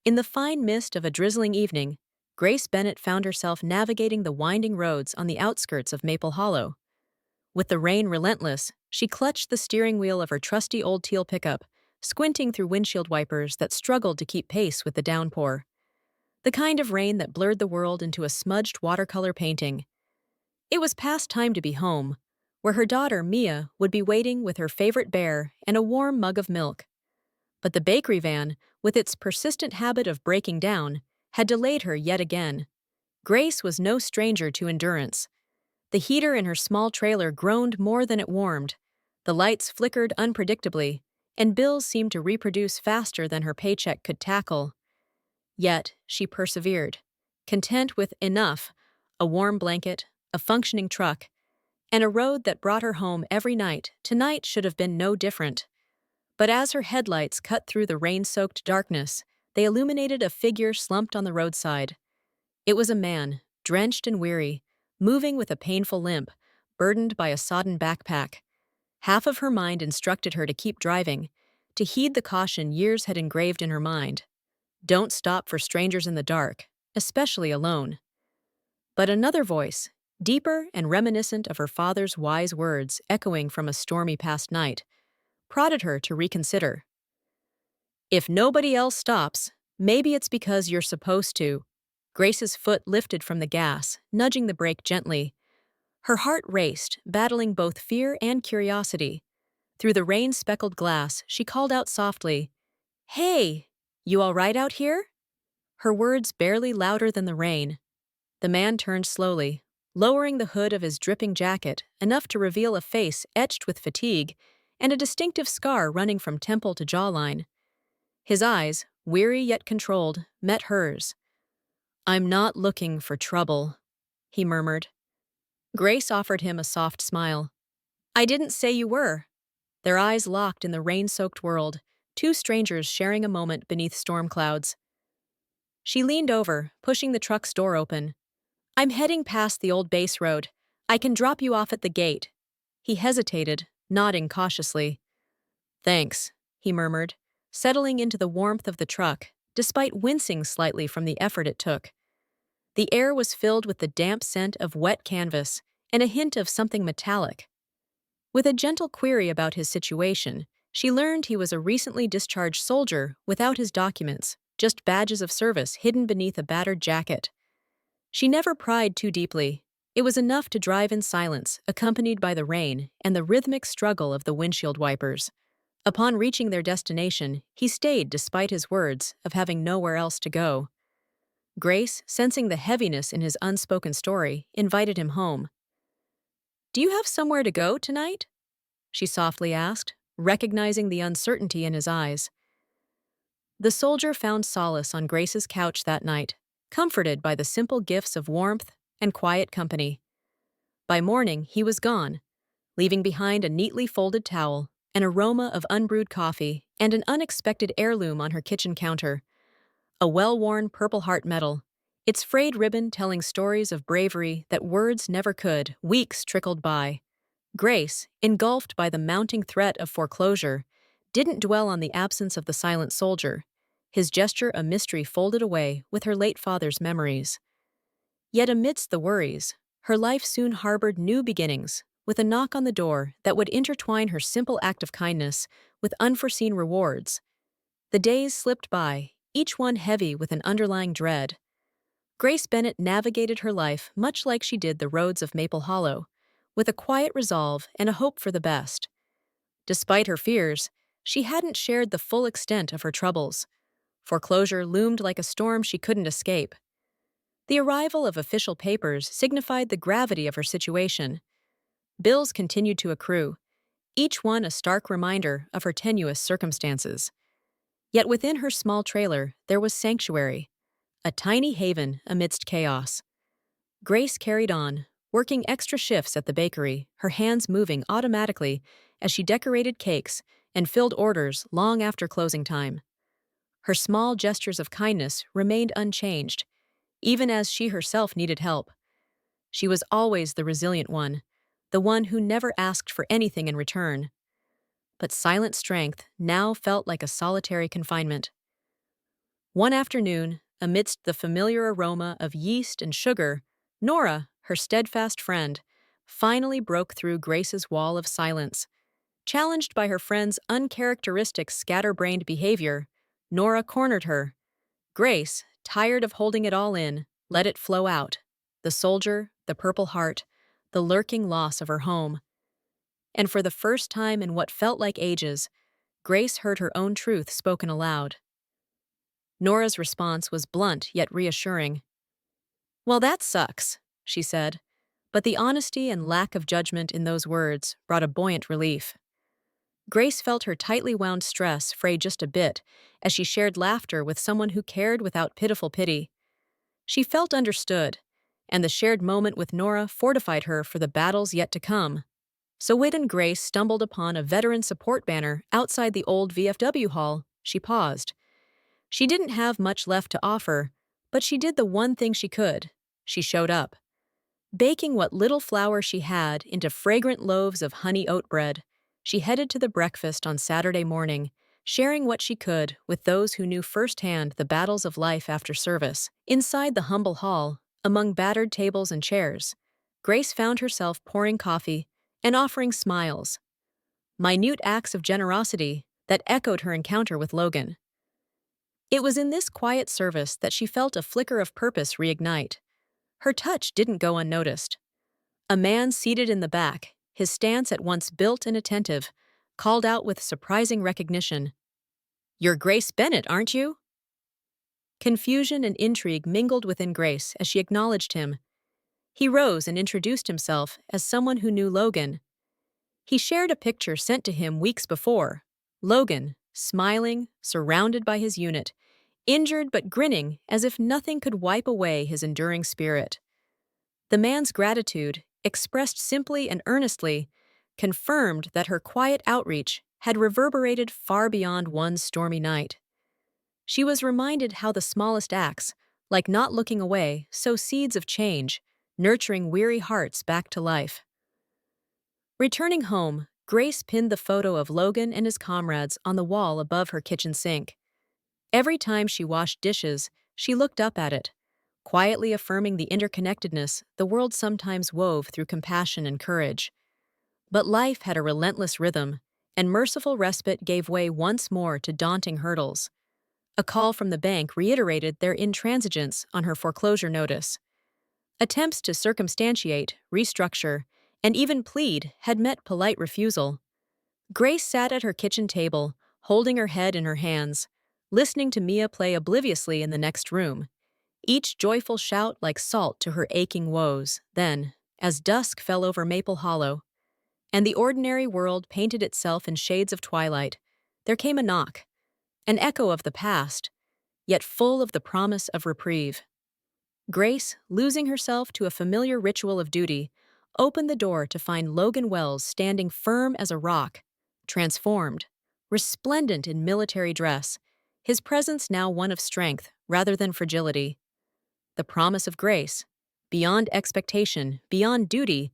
In the fine mist of a drizzling evening, Grace Bennett found herself navigating the winding roads on the outskirts of Maple Hollow. With the rain relentless, she clutched the steering wheel of her trusty old teal pickup, squinting through windshield wipers that struggled to keep pace with the downpour. The kind of rain that blurred the world into a smudged watercolor painting. It was past time to be home, where her daughter, Mia, would be waiting with her favorite bear and a warm mug of milk. But the bakery van, with its persistent habit of breaking down, had delayed her yet again. Grace was no stranger to endurance. The heater in her small trailer groaned more than it warmed. The lights flickered unpredictably, and bills seemed to reproduce faster than her paycheck could tackle. Yet, she persevered, content with enough: a warm blanket, a functioning truck, and a road that brought her home every night. Tonight should have been no different. But as her headlights cut through the rain-soaked darkness, they illuminated a figure slumped on the roadside. It was a man, drenched and weary, moving with a painful limp, burdened by a sodden backpack. Half of her mind instructed her to keep driving, to heed the caution years had engraved in her mind. Don't stop for strangers in the dark, especially alone. But another voice, deeper and reminiscent of her father's wise words echoing from a stormy past night, prodded her to reconsider. If nobody else stops, maybe it's because you're supposed to. Grace's foot lifted from the gas, nudging the brake gently. Her heart raced, battling both fear and curiosity. Through the rain-speckled glass, she called out softly, "Hey, you all right out here?" Her words barely louder than the rain. The man turned slowly, lowering the hood of his dripping jacket enough to reveal a face etched with fatigue and a distinctive scar running from temple to jawline. His eyes, weary yet controlled, met hers. "I'm not looking for trouble," he murmured. Grace offered him a soft smile. "I didn't say you were." Their eyes locked in the rain-soaked world, two strangers sharing a moment beneath storm clouds. She leaned over, pushing the truck's door open. "I'm heading past the old base road. I can drop you off at the gate." He hesitated, nodding cautiously. "Thanks," he murmured, settling into the warmth of the truck, despite wincing slightly from the effort it took. The air was filled with the damp scent of wet canvas and a hint of something metallic. With a gentle query about his situation, she learned he was a recently discharged soldier without his documents, just badges of service hidden beneath a battered jacket. She never pried too deeply. It was enough to drive in silence, accompanied by the rain and the rhythmic struggle of the windshield wipers. Upon reaching their destination, he stayed despite his words of having nowhere else to go. Grace, sensing the heaviness in his unspoken story, invited him home. "Do you have somewhere to go tonight?" she softly asked, recognizing the uncertainty in his eyes. The soldier found solace on Grace's couch that night, comforted by the simple gifts of warmth and quiet company. By morning, he was gone, leaving behind a neatly folded towel, an aroma of unbrewed coffee, and an unexpected heirloom on her kitchen counter. A well-worn Purple Heart medal, its frayed ribbon telling stories of bravery that words never could. Weeks trickled by. Grace, engulfed by the mounting threat of foreclosure, didn't dwell on the absence of the silent soldier, his gesture a mystery folded away with her late father's memories. Yet amidst the worries, her life soon harbored new beginnings, with a knock on the door that would intertwine her simple act of kindness with unforeseen rewards. The days slipped by, each one heavy with an underlying dread. Grace Bennett navigated her life much like she did the roads of Maple Hollow, with a quiet resolve and a hope for the best. Despite her fears, she hadn't shared the full extent of her troubles. Foreclosure loomed like a storm she couldn't escape. The arrival of official papers signified the gravity of her situation. Bills continued to accrue, each one a stark reminder of her tenuous circumstances. Yet within her small trailer, there was sanctuary, a tiny haven amidst chaos. Grace carried on, working extra shifts at the bakery, her hands moving automatically as she decorated cakes and filled orders long after closing time. Her small gestures of kindness remained unchanged, even as she herself needed help. She was always the resilient one, the one who never asked for anything in return. But silent strength now felt like a solitary confinement. One afternoon, amidst the familiar aroma of yeast and sugar, Nora, her steadfast friend, finally broke through Grace's wall of silence. Challenged by her friend's uncharacteristic scatterbrained behavior, Nora cornered her. Grace, tired of holding it all in, let it flow out. The soldier, the purple heart, the lurking loss of her home. And for the first time in what felt like ages, Grace heard her own truth spoken aloud. Nora's response was blunt yet reassuring. "Well, that sucks," she said, but the honesty and lack of judgment in those words brought a buoyant relief. Grace felt her tightly wound stress fray just a bit as she shared laughter with someone who cared without pitiful pity. She felt understood, and the shared moment with Nora fortified her for the battles yet to come. So when Grace stumbled upon a veteran support banner outside the old VFW hall, she paused. She didn't have much left to offer, but she did the one thing she could. She showed up. Baking what little flour she had into fragrant loaves of honey oat bread, she headed to the breakfast on Saturday morning, sharing what she could with those who knew firsthand the battles of life after service. Inside the humble hall, among battered tables and chairs, Grace found herself pouring coffee and offering smiles, minute acts of generosity that echoed her encounter with Logan. It was in this quiet service that she felt a flicker of purpose reignite. Her touch didn't go unnoticed. A man seated in the back, his stance at once built and attentive, called out with surprising recognition, "You're Grace Bennett, aren't you?" Confusion and intrigue mingled within Grace as she acknowledged him. He rose and introduced himself as someone who knew Logan. He shared a picture sent to him weeks before. Logan, smiling, surrounded by his unit, injured but grinning as if nothing could wipe away his enduring spirit. The man's gratitude, expressed simply and earnestly, confirmed that her quiet outreach had reverberated far beyond one stormy night. She was reminded how the smallest acts, like not looking away, sow seeds of change, nurturing weary hearts back to life. Returning home, Grace pinned the photo of Logan and his comrades on the wall above her kitchen sink. Every time she washed dishes, she looked up at it, quietly affirming the interconnectedness the world sometimes wove through compassion and courage. But life had a relentless rhythm, and merciful respite gave way once more to daunting hurdles. A call from the bank reiterated their intransigence on her foreclosure notice. Attempts to circumstantiate, restructure, and even plead had met polite refusal. Grace sat at her kitchen table, holding her head in her hands, listening to Mia play obliviously in the next room, each joyful shout like salt to her aching woes. Then, as dusk fell over Maple Hollow, and the ordinary world painted itself in shades of twilight, there came a knock, an echo of the past, yet full of the promise of reprieve. Grace, losing herself to a familiar ritual of duty, opened the door to find Logan Wells standing firm as a rock, transformed, resplendent in military dress, his presence now one of strength rather than fragility. The promise of grace, beyond expectation, beyond duty,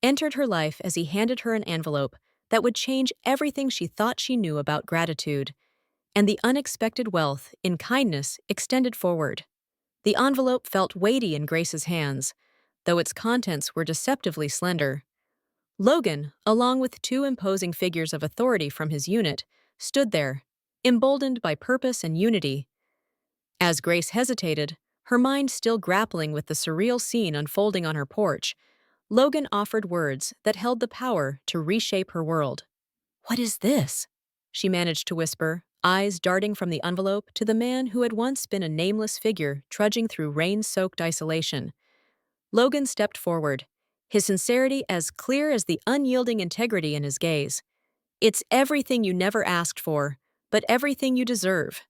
entered her life as he handed her an envelope that would change everything she thought she knew about gratitude, and the unexpected wealth in kindness extended forward. The envelope felt weighty in Grace's hands, though its contents were deceptively slender. Logan, along with two imposing figures of authority from his unit, stood there, emboldened by purpose and unity. As Grace hesitated, her mind still grappling with the surreal scene unfolding on her porch, Logan offered words that held the power to reshape her world. "What is this?" she managed to whisper, eyes darting from the envelope to the man who had once been a nameless figure trudging through rain-soaked isolation. Logan stepped forward, his sincerity as clear as the unyielding integrity in his gaze. "It's everything you never asked for, but everything you deserve."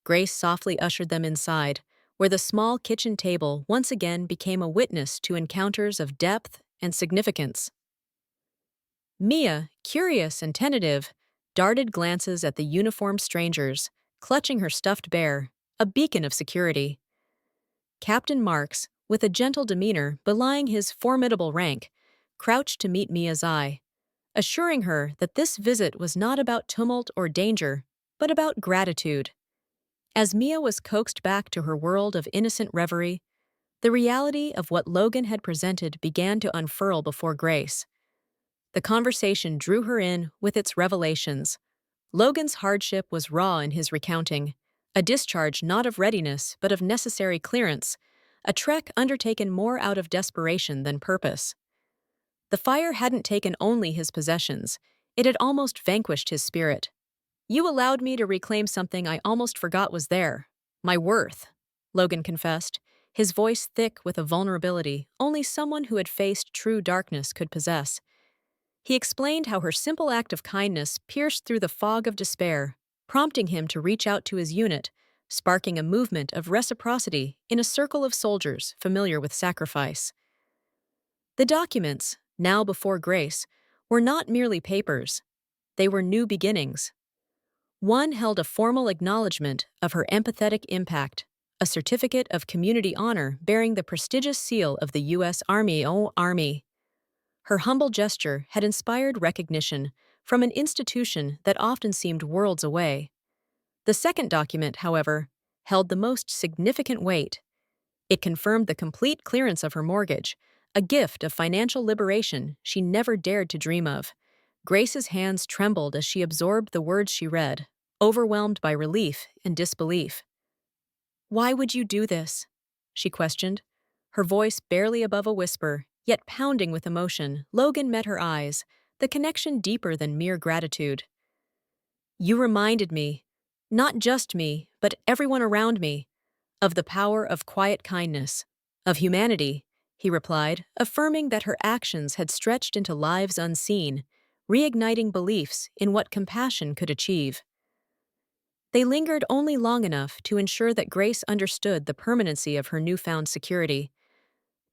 Grace softly ushered them inside, where the small kitchen table once again became a witness to encounters of depth and significance. Mia, curious and tentative, darted glances at the uniformed strangers, clutching her stuffed bear, a beacon of security. Captain Marks, with a gentle demeanor belying his formidable rank, crouched to meet Mia's eye, assuring her that this visit was not about tumult or danger, but about gratitude. As Mia was coaxed back to her world of innocent reverie, the reality of what Logan had presented began to unfurl before Grace. The conversation drew her in with its revelations. Logan's hardship was raw in his recounting, a discharge not of readiness but of necessary clearance, a trek undertaken more out of desperation than purpose. The fire hadn't taken only his possessions, it had almost vanquished his spirit. "You allowed me to reclaim something I almost forgot was there. My worth," Logan confessed, his voice thick with a vulnerability only someone who had faced true darkness could possess. He explained how her simple act of kindness pierced through the fog of despair, prompting him to reach out to his unit, sparking a movement of reciprocity in a circle of soldiers familiar with sacrifice. The documents, now before Grace, were not merely papers. They were new beginnings. One held a formal acknowledgement of her empathetic impact, a certificate of community honor bearing the prestigious seal of the U.S. Army. Oh, Army! Her humble gesture had inspired recognition from an institution that often seemed worlds away. The second document, however, held the most significant weight. It confirmed the complete clearance of her mortgage, a gift of financial liberation she never dared to dream of. Grace's hands trembled as she absorbed the words she read, overwhelmed by relief and disbelief. "Why would you do this?" she questioned, her voice barely above a whisper, yet pounding with emotion. Logan met her eyes, the connection deeper than mere gratitude. "You reminded me, not just me, but everyone around me, of the power of quiet kindness, of humanity," he replied, affirming that her actions had stretched into lives unseen, reigniting beliefs in what compassion could achieve. They lingered only long enough to ensure that Grace understood the permanency of her newfound security.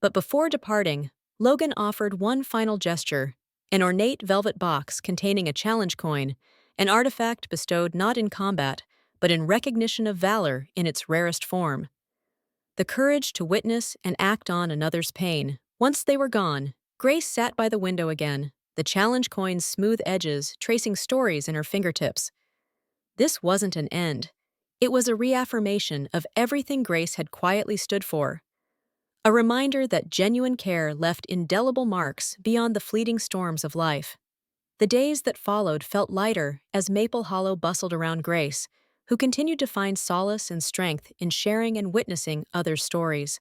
But before departing, Logan offered one final gesture, an ornate velvet box containing a challenge coin, an artifact bestowed not in combat, but in recognition of valor in its rarest form. The courage to witness and act on another's pain. Once they were gone, Grace sat by the window again, the challenge coin's smooth edges tracing stories in her fingertips. This wasn't an end. It was a reaffirmation of everything Grace had quietly stood for. A reminder that genuine care left indelible marks beyond the fleeting storms of life. The days that followed felt lighter as Maple Hollow bustled around Grace, who continued to find solace and strength in sharing and witnessing others' stories.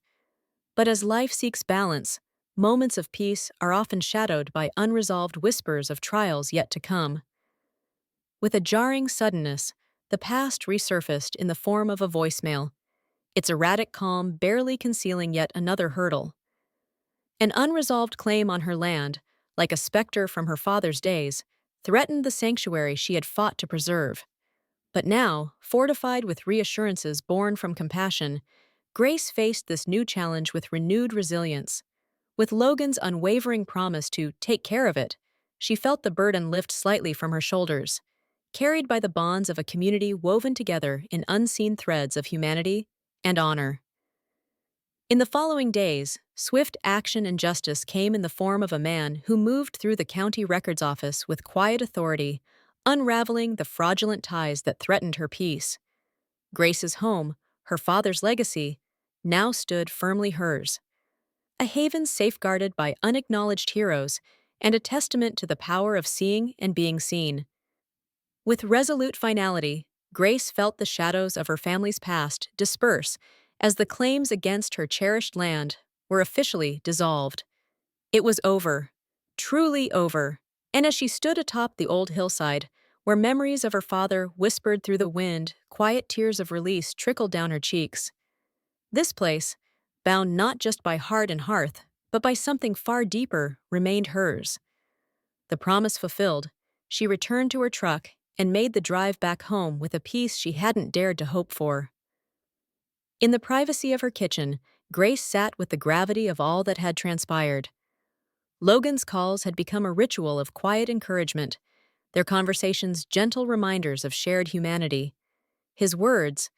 But as life seeks balance, moments of peace are often shadowed by unresolved whispers of trials yet to come. With a jarring suddenness, the past resurfaced in the form of a voicemail, its erratic calm barely concealing yet another hurdle. An unresolved claim on her land, like a specter from her father's days, threatened the sanctuary she had fought to preserve. But now, fortified with reassurances born from compassion, Grace faced this new challenge with renewed resilience. With Logan's unwavering promise to take care of it, she felt the burden lift slightly from her shoulders, carried by the bonds of a community woven together in unseen threads of humanity and honor. In the following days, swift action and justice came in the form of a man who moved through the county records office with quiet authority, unraveling the fraudulent ties that threatened her peace. Grace's home, her father's legacy, now stood firmly hers. A haven safeguarded by unacknowledged heroes and a testament to the power of seeing and being seen. With resolute finality, Grace felt the shadows of her family's past disperse as the claims against her cherished land were officially dissolved. It was over, truly over, and as she stood atop the old hillside, where memories of her father whispered through the wind, quiet tears of release trickled down her cheeks. This place, bound not just by heart and hearth, but by something far deeper, remained hers. The promise fulfilled, she returned to her truck and made the drive back home with a peace she hadn't dared to hope for. In the privacy of her kitchen, Grace sat with the gravity of all that had transpired. Logan's calls had become a ritual of quiet encouragement, their conversations gentle reminders of shared humanity. His words,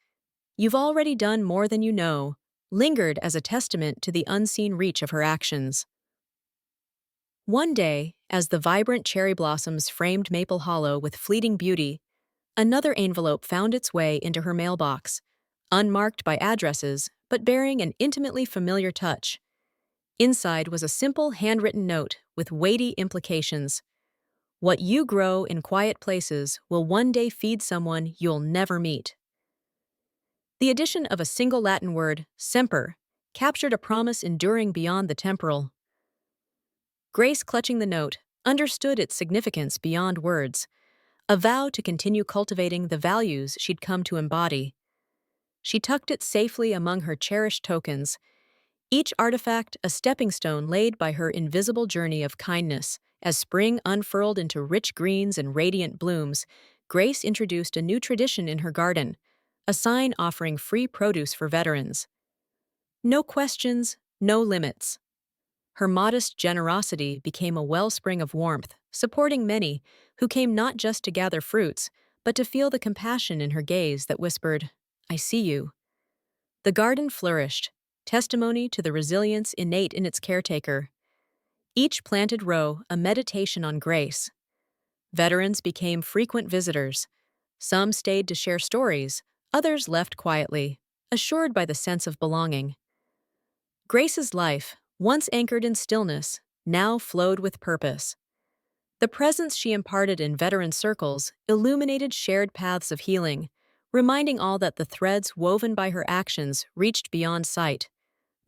"You've already done more than you know," lingered as a testament to the unseen reach of her actions. One day, as the vibrant cherry blossoms framed Maple Hollow with fleeting beauty, another envelope found its way into her mailbox, unmarked by addresses, but bearing an intimately familiar touch. Inside was a simple handwritten note with weighty implications. What you grow in quiet places will one day feed someone you'll never meet. The addition of a single Latin word, semper, captured a promise enduring beyond the temporal. Grace, clutching the note, understood its significance beyond words, a vow to continue cultivating the values she'd come to embody. She tucked it safely among her cherished tokens, each artifact a stepping stone laid by her invisible journey of kindness. As spring unfurled into rich greens and radiant blooms, Grace introduced a new tradition in her garden, a sign offering free produce for veterans. No questions, no limits. Her modest generosity became a wellspring of warmth, supporting many who came not just to gather fruits, but to feel the compassion in her gaze that whispered, "I see you." The garden flourished, testimony to the resilience innate in its caretaker. Each planted row a meditation on grace. Veterans became frequent visitors. Some stayed to share stories, others left quietly, assured by the sense of belonging. Grace's life, once anchored in stillness, now flowed with purpose. The presence she imparted in veteran circles illuminated shared paths of healing, reminding all that the threads woven by her actions reached beyond sight,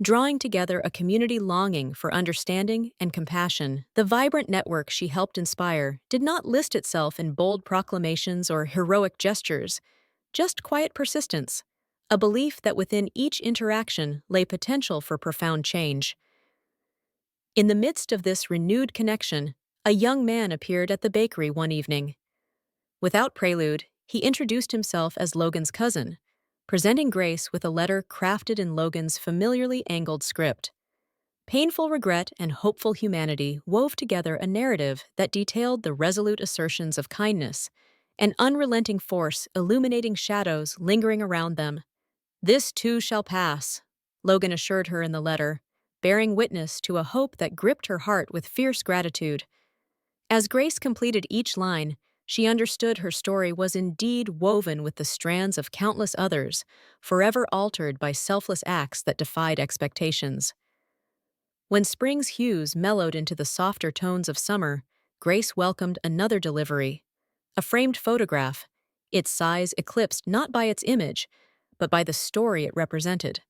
drawing together a community longing for understanding and compassion. The vibrant network she helped inspire did not list itself in bold proclamations or heroic gestures, just quiet persistence, a belief that within each interaction lay potential for profound change. In the midst of this renewed connection, a young man appeared at the bakery one evening. Without prelude, he introduced himself as Logan's cousin, presenting Grace with a letter crafted in Logan's familiarly angled script. Painful regret and hopeful humanity wove together a narrative that detailed the resolute assertions of kindness, an unrelenting force illuminating shadows lingering around them. "This too shall pass," Logan assured her in the letter, bearing witness to a hope that gripped her heart with fierce gratitude. As Grace completed each line, she understood her story was indeed woven with the strands of countless others, forever altered by selfless acts that defied expectations. When spring's hues mellowed into the softer tones of summer, Grace welcomed another delivery, a framed photograph, its size eclipsed not by its image, but by the story it represented.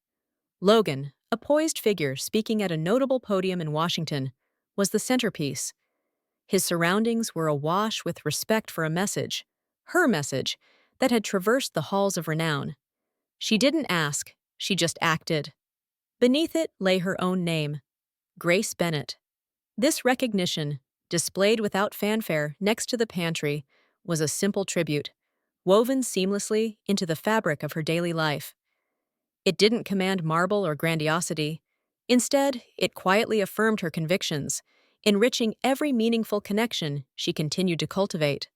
Logan, a poised figure speaking at a notable podium in Washington, was the centerpiece. His surroundings were awash with respect for a message, her message, that had traversed the halls of renown. She didn't ask, she just acted. Beneath it lay her own name, Grace Bennett. This recognition, displayed without fanfare next to the pantry, was a simple tribute, woven seamlessly into the fabric of her daily life. It didn't command marble or grandiosity. Instead, it quietly affirmed her convictions, enriching every meaningful connection she continued to cultivate.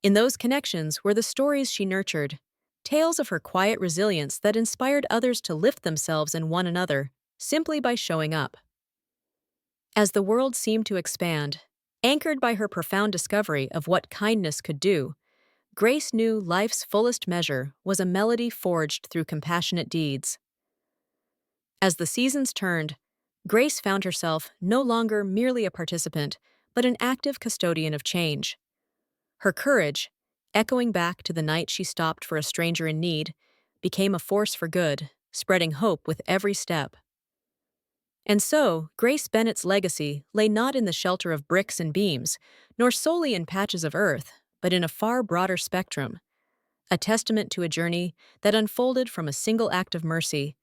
In those connections were the stories she nurtured, tales of her quiet resilience that inspired others to lift themselves and one another, simply by showing up. As the world seemed to expand, anchored by her profound discovery of what kindness could do, Grace knew life's fullest measure was a melody forged through compassionate deeds. As the seasons turned, Grace found herself no longer merely a participant, but an active custodian of change. Her courage, echoing back to the night she stopped for a stranger in need, became a force for good, spreading hope with every step. And so, Grace Bennett's legacy lay not in the shelter of bricks and beams, nor solely in patches of earth, but in a far broader spectrum, a testament to a journey that unfolded from a single act of mercy,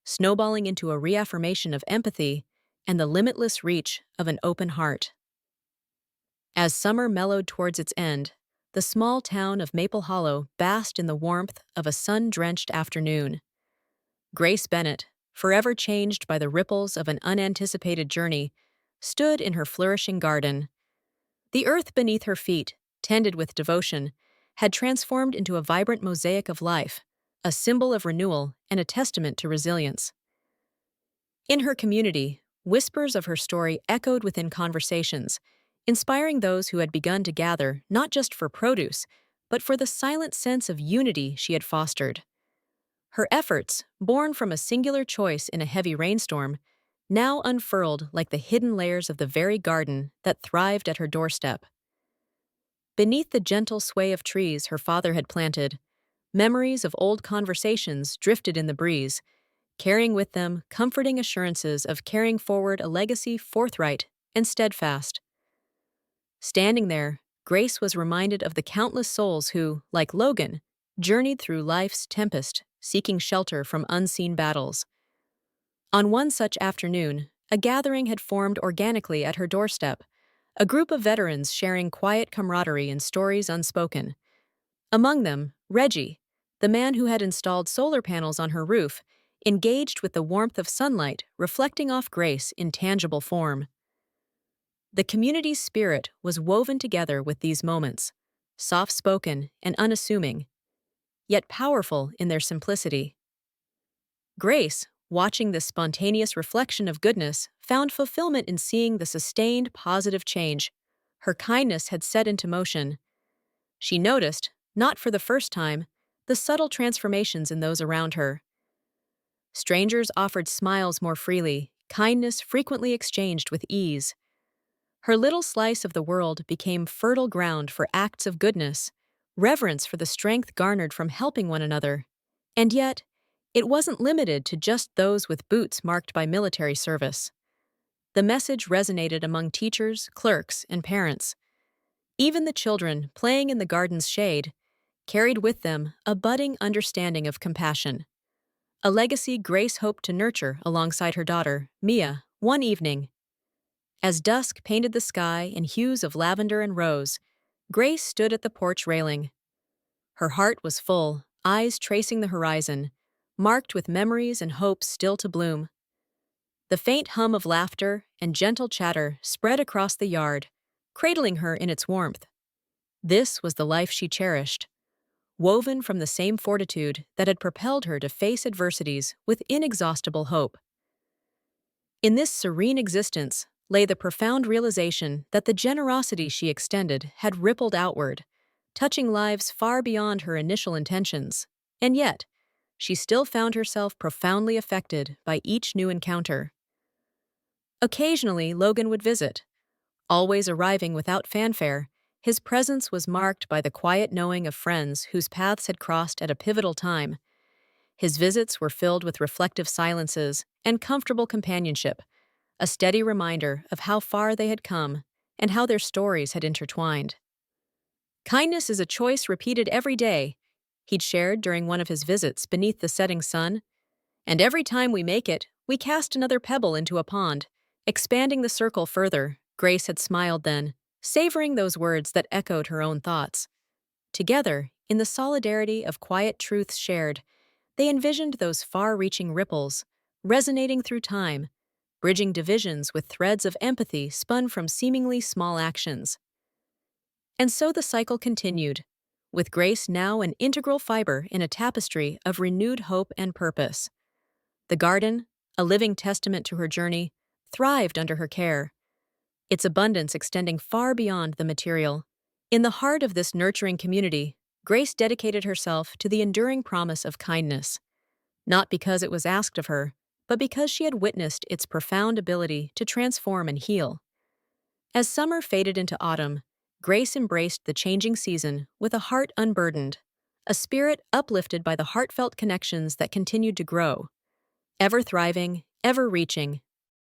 snowballing into a reaffirmation of empathy and the limitless reach of an open heart. As summer mellowed towards its end, the small town of Maple Hollow basked in the warmth of a sun-drenched afternoon. Grace Bennett, forever changed by the ripples of an unanticipated journey, stood in her flourishing garden. The earth beneath her feet, tended with devotion, had transformed into a vibrant mosaic of life, a symbol of renewal and a testament to resilience. In her community, whispers of her story echoed within conversations, inspiring those who had begun to gather not just for produce, but for the silent sense of unity she had fostered. Her efforts, born from a singular choice in a heavy rainstorm, now unfurled like the hidden layers of the very garden that thrived at her doorstep. Beneath the gentle sway of trees her father had planted, memories of old conversations drifted in the breeze, carrying with them comforting assurances of carrying forward a legacy forthright and steadfast. Standing there, Grace was reminded of the countless souls who, like Logan, journeyed through life's tempest, seeking shelter from unseen battles. On one such afternoon, a gathering had formed organically at her doorstep, a group of veterans sharing quiet camaraderie and stories unspoken. Among them, Reggie, the man who had installed solar panels on her roof, engaged with the warmth of sunlight reflecting off Grace in tangible form. The community's spirit was woven together with these moments, soft-spoken and unassuming, yet powerful in their simplicity. Grace, watching this spontaneous reflection of goodness, found fulfillment in seeing the sustained positive change her kindness had set into motion. She noticed, not for the first time, the subtle transformations in those around her. Strangers offered smiles more freely, kindness frequently exchanged with ease. Her little slice of the world became fertile ground for acts of goodness, reverence for the strength garnered from helping one another. And yet, it wasn't limited to just those with boots marked by military service. The message resonated among teachers, clerks, and parents. Even the children, playing in the garden's shade, carried with them a budding understanding of compassion, a legacy Grace hoped to nurture alongside her daughter, Mia, one evening. As dusk painted the sky in hues of lavender and rose, Grace stood at the porch railing. Her heart was full, eyes tracing the horizon, marked with memories and hopes still to bloom. The faint hum of laughter and gentle chatter spread across the yard, cradling her in its warmth. This was the life she cherished, woven from the same fortitude that had propelled her to face adversities with inexhaustible hope. In this serene existence lay the profound realization that the generosity she extended had rippled outward, touching lives far beyond her initial intentions. And yet, she still found herself profoundly affected by each new encounter. Occasionally, Logan would visit. Always arriving without fanfare, his presence was marked by the quiet knowing of friends whose paths had crossed at a pivotal time. His visits were filled with reflective silences and comfortable companionship, a steady reminder of how far they had come and how their stories had intertwined. Kindness is a choice repeated every day, he'd shared during one of his visits beneath the setting sun. And every time we make it, we cast another pebble into a pond, expanding the circle further. Grace had smiled then, savoring those words that echoed her own thoughts. Together, in the solidarity of quiet truths shared, they envisioned those far-reaching ripples, resonating through time, bridging divisions with threads of empathy spun from seemingly small actions. And so the cycle continued, with Grace now an integral fiber in a tapestry of renewed hope and purpose. The garden, a living testament to her journey, thrived under her care, its abundance extending far beyond the material. In the heart of this nurturing community, Grace dedicated herself to the enduring promise of kindness, not because it was asked of her, but because she had witnessed its profound ability to transform and heal. As summer faded into autumn, Grace embraced the changing season with a heart unburdened, a spirit uplifted by the heartfelt connections that continued to grow. Ever thriving, ever reaching,